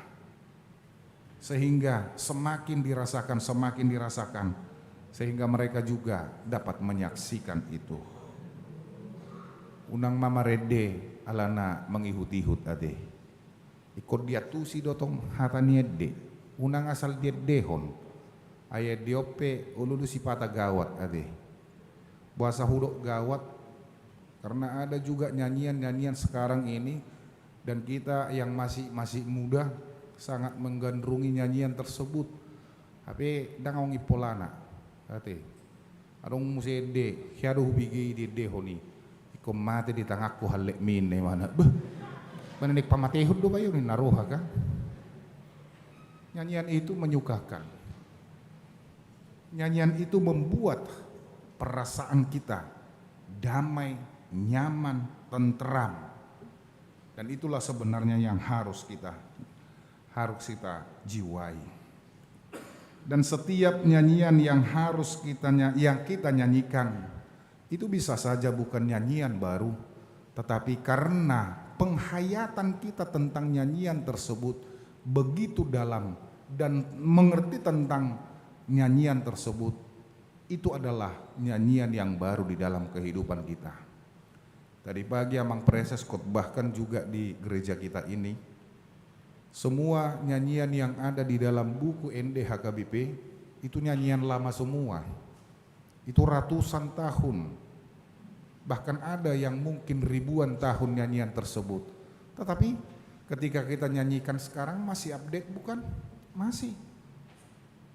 Sehingga semakin dirasakan, sehingga mereka juga dapat menyaksikan itu. Unang mama rede alana mengihut-ihut ade. Ikut dia tu si dotong hataniede, unang asal dia dehon, ayat diope ululu sipata gawat ade. Bahasa hudok gawat karena ada juga nyanyian-nyanyian sekarang ini dan kita yang masih muda sangat menggandrungi nyanyian tersebut. Tapi dangong ipolana ate. Arong musede hiaruh bigi di dehoni. Ikom mate di tangakku halek mine mana. Beh. Menenik pamatehud do bayo ni naroha ka. Nyanyian itu menyukakan. Nyanyian itu membuat perasaan kita damai, nyaman, tentram. Dan itulah sebenarnya yang harus kita jiwai. Dan setiap nyanyian yang kita nyanyikan itu bisa saja bukan nyanyian baru, tetapi karena penghayatan kita tentang nyanyian tersebut begitu dalam dan mengerti tentang nyanyian tersebut, itu adalah nyanyian yang baru di dalam kehidupan kita. Tadi pagi Amang Preses khotbahkan juga di gereja kita ini, semua nyanyian yang ada di dalam buku NDHKBP itu nyanyian lama semua. Itu ratusan tahun, bahkan ada yang mungkin ribuan tahun nyanyian tersebut. Tetapi ketika kita nyanyikan sekarang masih update bukan?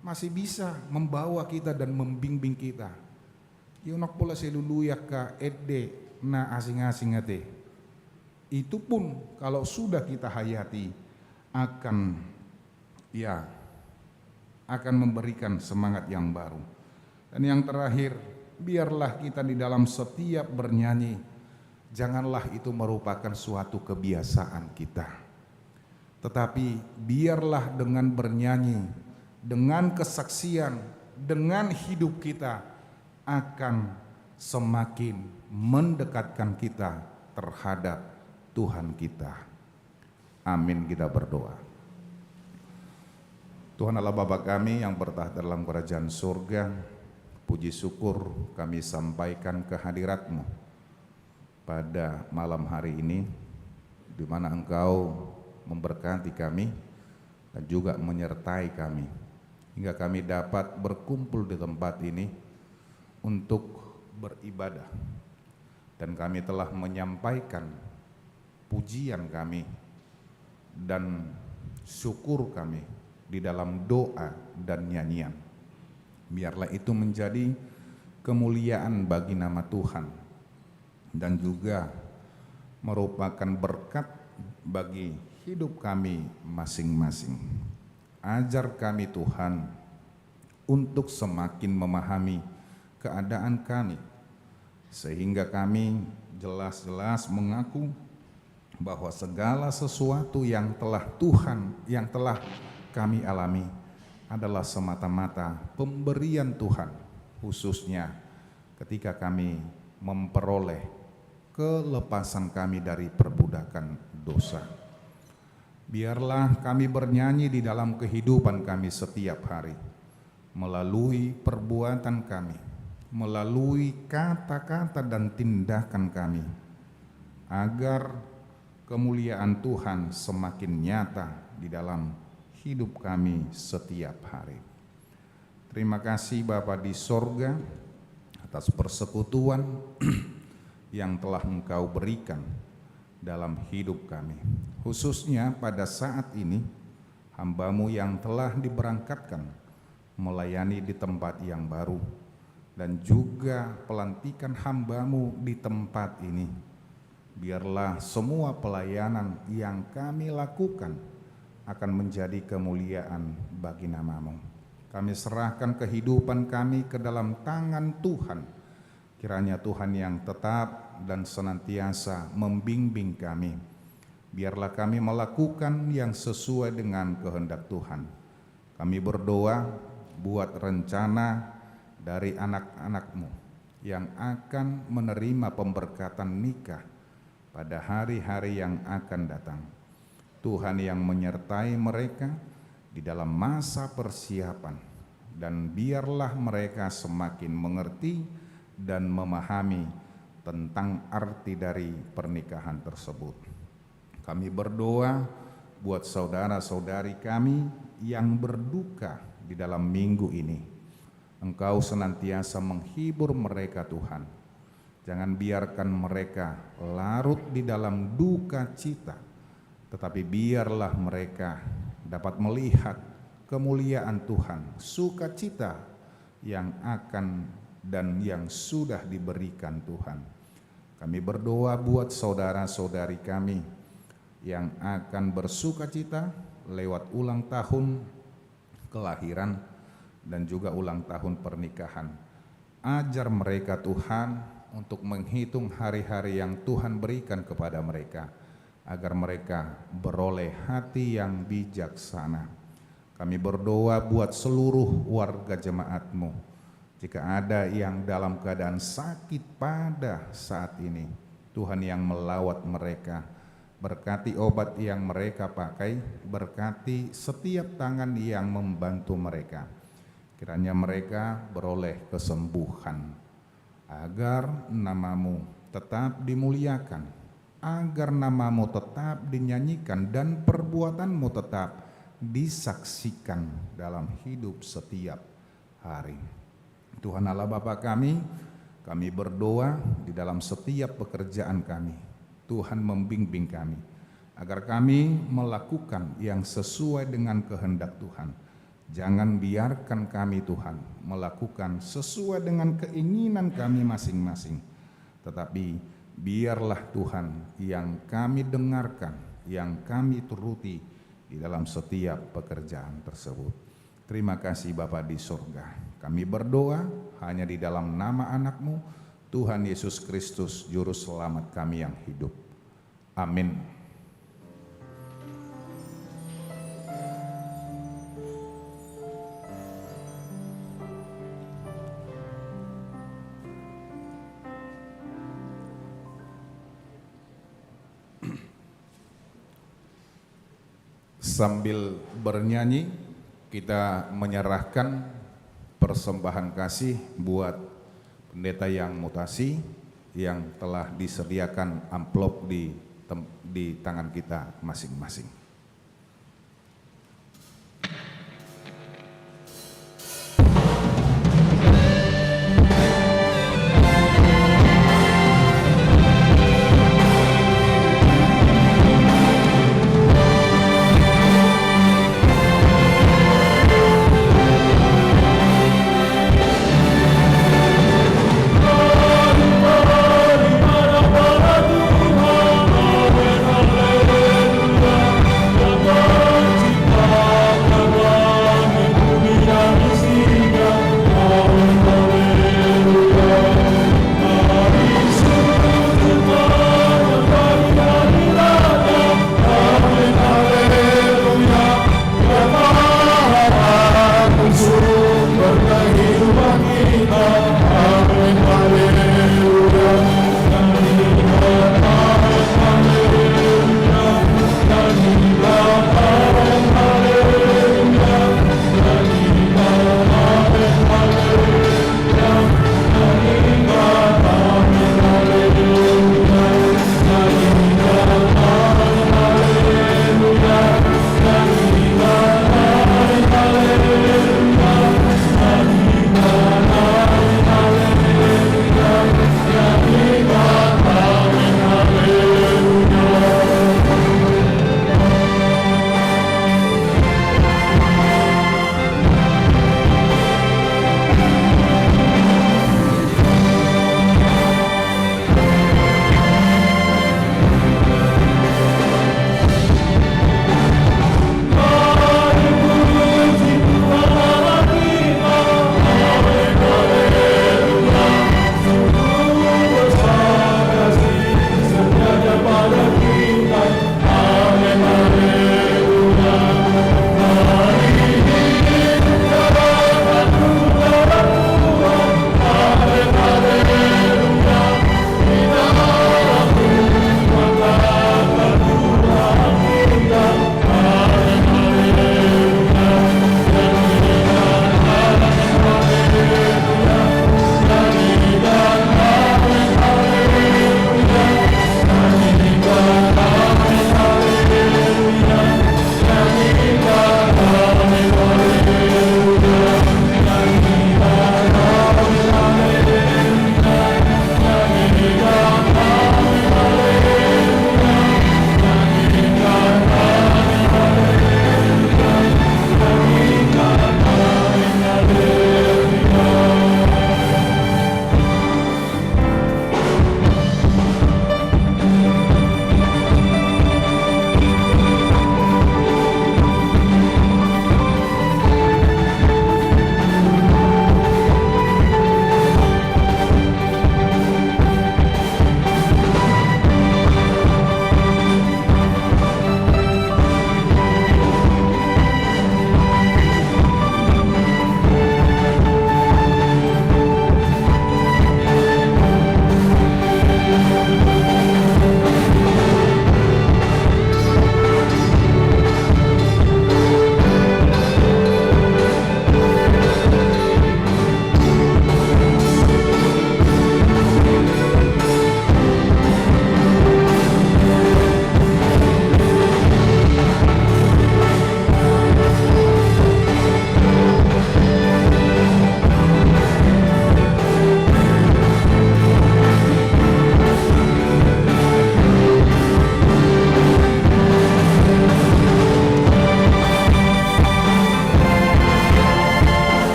Masih bisa membawa kita dan membimbing kita. Yunak pula seluluya ka edde na asing-asing ate. Itu pun kalau sudah kita hayati akan memberikan semangat yang baru. Dan yang terakhir, biarlah kita di dalam setiap bernyanyi, janganlah itu merupakan suatu kebiasaan kita. Tetapi biarlah dengan bernyanyi, dengan kesaksian, dengan hidup kita akan semakin mendekatkan kita terhadap Tuhan kita. Amin, kita berdoa. Tuhan Allah Bapa kami yang bertahta dalam kerajaan surga, puji syukur kami sampaikan ke hadirat-Mu pada malam hari ini, di mana Engkau memberkati kami dan juga menyertai kami, hingga kami dapat berkumpul di tempat ini untuk beribadah. Dan kami telah menyampaikan pujian kami dan syukur kami di dalam doa dan nyanyian. Biarlah itu menjadi kemuliaan bagi nama Tuhan dan juga merupakan berkat bagi hidup kami masing-masing. Ajar kami Tuhan untuk semakin memahami keadaan kami, sehingga kami jelas-jelas mengaku bahwa segala sesuatu yang telah kami alami adalah semata-mata pemberian Tuhan, khususnya ketika kami memperoleh kelepasan kami dari perbudakan dosa. Biarlah kami bernyanyi di dalam kehidupan kami setiap hari, melalui perbuatan kami, melalui kata-kata dan tindakan kami, agar kemuliaan Tuhan semakin nyata di dalam hidup kami setiap hari. Terima kasih Bapa di sorga atas persekutuan yang telah Engkau berikan dalam hidup kami. Khususnya pada saat ini, hamba-Mu yang telah diberangkatkan melayani di tempat yang baru, dan juga pelantikan hamba-Mu di tempat ini. Biarlah semua pelayanan yang kami lakukan akan menjadi kemuliaan bagi nama-Mu. Kami serahkan kehidupan kami ke dalam tangan Tuhan. Kiranya Tuhan yang tetap dan senantiasa membimbing kami. Biarlah kami melakukan yang sesuai dengan kehendak Tuhan. Kami berdoa buat rencana dari anak-anak-Mu yang akan menerima pemberkatan nikah pada hari-hari yang akan datang. Tuhan yang menyertai mereka di dalam masa persiapan, dan biarlah mereka semakin mengerti dan memahami tentang arti dari pernikahan tersebut. Kami berdoa buat saudara-saudari kami yang berduka di dalam minggu ini. Engkau senantiasa menghibur mereka Tuhan. Jangan biarkan mereka larut di dalam duka cita, tetapi biarlah mereka dapat melihat kemuliaan Tuhan, sukacita yang akan dan yang sudah diberikan Tuhan. Kami berdoa buat saudara-saudari kami yang akan bersukacita lewat ulang tahun kelahiran dan juga ulang tahun pernikahan. Ajar mereka Tuhan untuk menghitung hari-hari yang Tuhan berikan kepada mereka, agar mereka beroleh hati yang bijaksana. Kami berdoa buat seluruh warga jemaat-Mu. Jika ada yang dalam keadaan sakit pada saat ini, Tuhan yang melawat mereka, berkati obat yang mereka pakai, berkati setiap tangan yang membantu mereka. Kiranya mereka beroleh kesembuhan, agar nama-Mu tetap dimuliakan, agar nama-Mu tetap dinyanyikan, dan perbuatan-Mu tetap disaksikan dalam hidup setiap hari. Tuhan Allah Bapa kami berdoa di dalam setiap pekerjaan kami. Tuhan membimbing kami, agar kami melakukan yang sesuai dengan kehendak Tuhan. Jangan biarkan kami Tuhan melakukan sesuai dengan keinginan kami masing-masing, tetapi biarlah Tuhan yang kami dengarkan, yang kami turuti di dalam setiap pekerjaan tersebut. Terima kasih Bapa di surga. Kami berdoa hanya di dalam nama anak-Mu, Tuhan Yesus Kristus, Juru Selamat kami yang hidup. Amin. Sambil bernyanyi, kita menyerahkan persembahan kasih buat pendeta yang mutasi yang telah disediakan amplop di tangan kita masing-masing.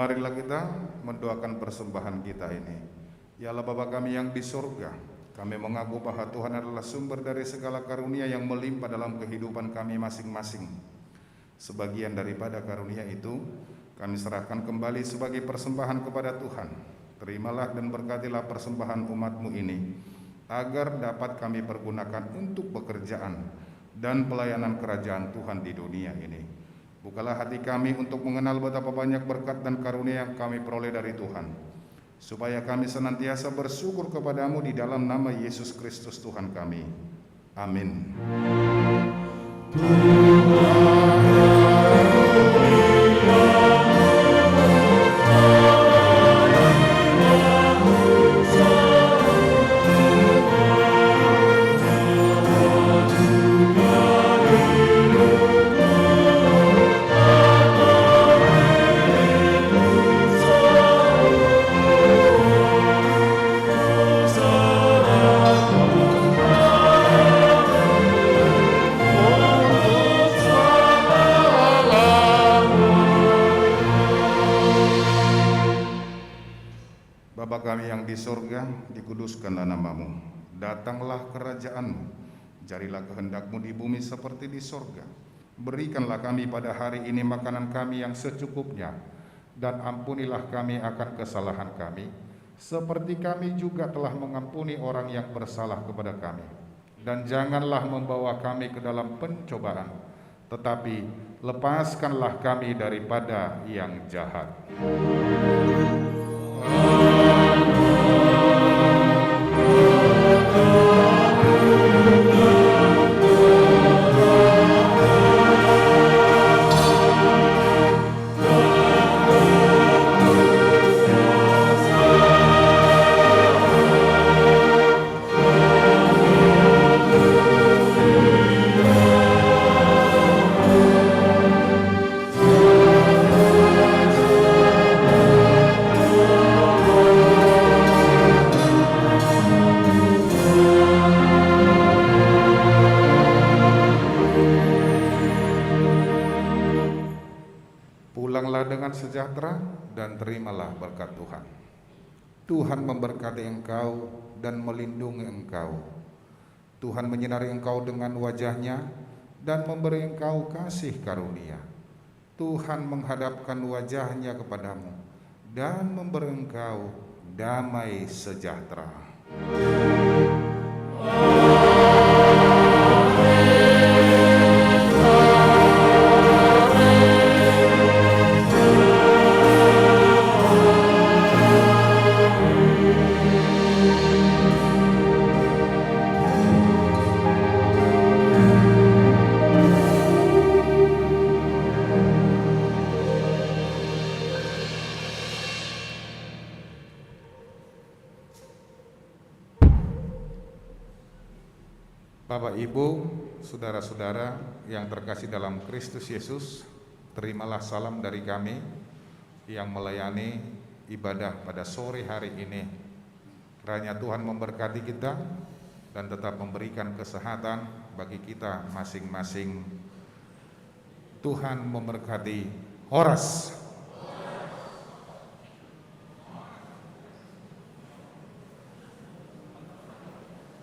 Marilah kita mendoakan persembahan kita ini. Ya Allah Bapa kami yang di surga, kami mengaku bahwa Tuhan adalah sumber dari segala karunia yang melimpah dalam kehidupan kami masing-masing. Sebagian daripada karunia itu kami serahkan kembali sebagai persembahan kepada Tuhan. Terimalah dan berkatilah persembahan umat-Mu ini, agar dapat kami pergunakan untuk pekerjaan dan pelayanan kerajaan Tuhan di dunia ini. Bukalah hati kami untuk mengenal betapa banyak berkat dan karunia yang kami peroleh dari Tuhan, supaya kami senantiasa bersyukur kepadamu di dalam nama Yesus Kristus Tuhan kami. Amin. Bapa kami yang di sorga, dikuduskanlah namamu. Datanglah kerajaan-Mu, jadilah kehendak-Mu di bumi seperti di sorga. Berikanlah kami pada hari ini makanan kami yang secukupnya, dan ampunilah kami akan kesalahan kami, seperti kami juga telah mengampuni orang yang bersalah kepada kami. Dan janganlah membawa kami ke dalam pencobaan, tetapi lepaskanlah kami daripada yang jahat. Pulanglah dengan sejahtera dan terimalah berkat Tuhan. Tuhan memberkati engkau dan melindungi engkau. Tuhan menyinari engkau dengan wajah-Nya dan memberi engkau kasih karunia. Tuhan menghadapkan wajah-Nya kepadamu dan memberi engkau damai sejahtera. Bapak, Ibu, saudara-saudara yang terkasih dalam Kristus Yesus, terimalah salam dari kami yang melayani ibadah pada sore hari ini. Kiranya Tuhan memberkati kita dan tetap memberikan kesehatan bagi kita masing-masing. Tuhan memberkati. Horas.